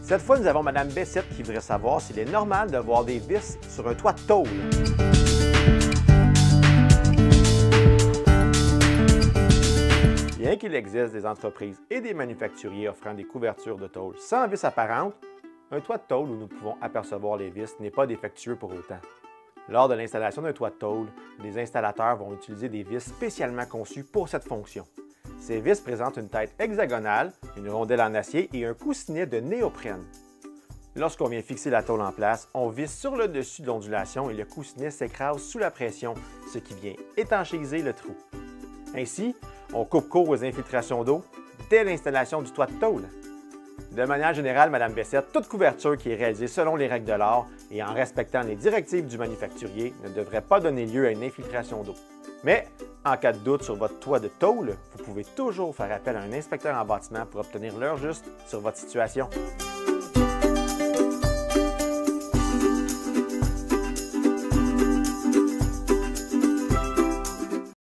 Cette fois, nous avons Mme Bessette qui voudrait savoir s'il est normal de voir des vis sur un toit de tôle. Bien qu'il existe des entreprises et des manufacturiers offrant des couvertures de tôle sans vis apparentes, un toit de tôle où nous pouvons apercevoir les vis n'est pas défectueux pour autant. Lors de l'installation d'un toit de tôle, les installateurs vont utiliser des vis spécialement conçues pour cette fonction. Ces vis présentent une tête hexagonale, une rondelle en acier et un coussinet de néoprène. Lorsqu'on vient fixer la tôle en place, on visse sur le dessus de l'ondulation et le coussinet s'écrase sous la pression, ce qui vient étanchéiser le trou. Ainsi, on coupe court aux infiltrations d'eau dès l'installation du toit de tôle. De manière générale, Mme Bessette, toute couverture qui est réalisée selon les règles de l'art et en respectant les directives du manufacturier ne devrait pas donner lieu à une infiltration d'eau. Mais, en cas de doute sur votre toit de tôle, vous pouvez toujours faire appel à un inspecteur en bâtiment pour obtenir l'heure juste sur votre situation.